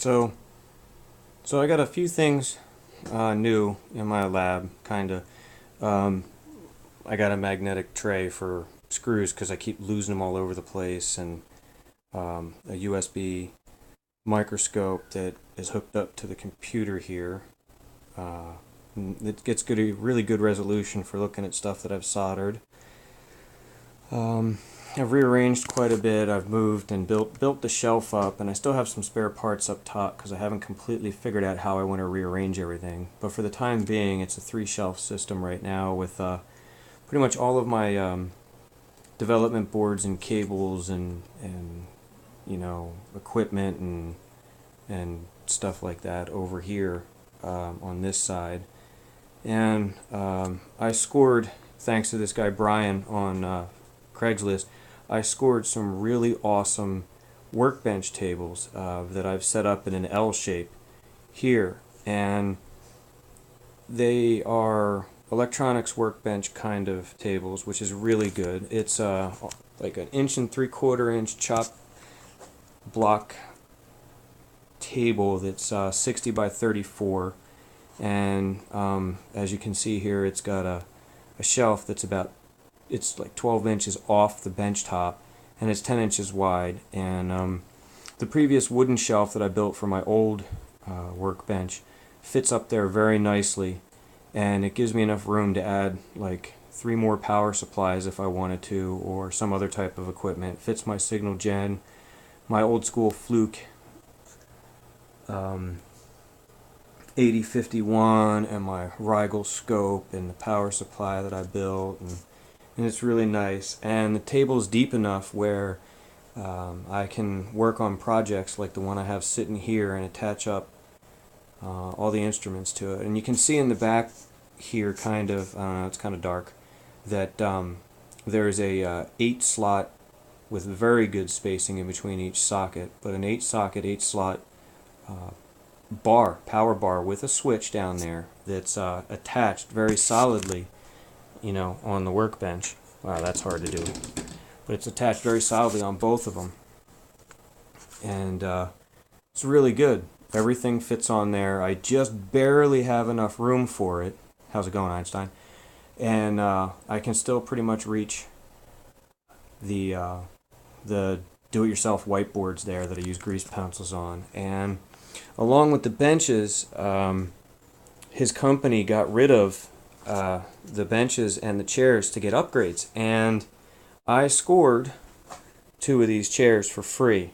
So, so I got a few things new in my lab, kind of. Um, I got a magnetic tray for screws because I keep losing them all over the place, and a USB microscope that is hooked up to the computer here. Uh, it gets really good resolution for looking at stuff that I've soldered. Um, I've rearranged quite a bit. I've moved and built the shelf up, and I still have some spare parts up top because I haven't completely figured out how I want to rearrange everything. But for the time being, it's a three-shelf system right now with pretty much all of my development boards and cables and equipment and stuff like that over here on this side. And I scored, thanks to this guy Brian on Craigslist, I scored some really awesome workbench tables that I've set up in an L shape here. And they are electronics workbench kind of tables, which is really good. It's like an 1 3/4 inch chop block table that's 60 by 34. And as you can see here, it's got a shelf that's it's like 12 inches off the bench top, and it's 10 inches wide. And the previous wooden shelf that I built for my old workbench fits up there very nicely, and it gives me enough room to add like 3 more power supplies if I wanted to, or some other type of equipment. It fits my signal gen, my old school Fluke 8051, and my Rigel scope, and the power supply that I built, and it's really nice. And the table's deep enough where I can work on projects like the one I have sitting here and attach up all the instruments to it. And you can see in the back here, kind of, it's kind of dark, that there's a 8 slot with very good spacing in between each socket, but an 8 socket, 8 slot power bar with a switch down there that's attached very solidly, on the workbench. Wow, that's hard to do. But it's attached very solidly on both of them. And it's really good. Everything fits on there. I just barely have enough room for it. How's it going, Einstein? And I can still pretty much reach the do-it-yourself whiteboards there that I use grease pencils on. And along with the benches, his company got rid of the benches and the chairs to get upgrades. And I scored 2 of these chairs for free.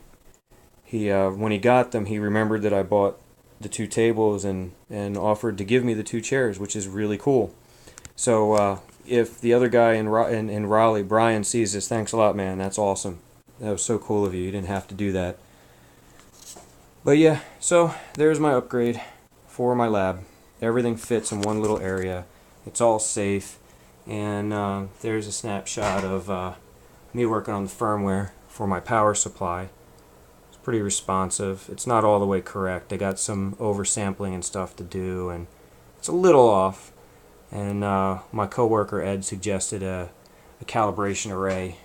When he got them, he remembered that I bought the 2 tables and offered to give me the 2 chairs, which is really cool. So if the other guy in Raleigh, Brian, sees this, thanks a lot, man. That's awesome. That was so cool of you. You didn't have to do that. But yeah, so there's my upgrade for my lab. Everything fits in one little area. It's all safe. And there's a snapshot of me working on the firmware for my power supply. It's pretty responsive. It's not all the way correct. I got some oversampling and stuff to do, and it's a little off. And my coworker Ed suggested a calibration array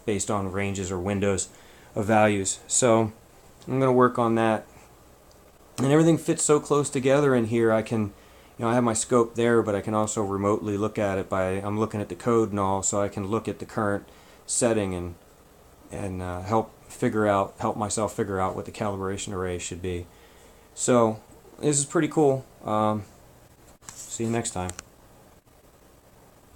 based on ranges or windows of values. So I'm going to work on that. And everything fits so close together in here. I can, I have my scope there, but I can also remotely look at it I'm looking at the code and all, so I can look at the current setting and help myself figure out what the calibration array should be. So this is pretty cool. See you next time.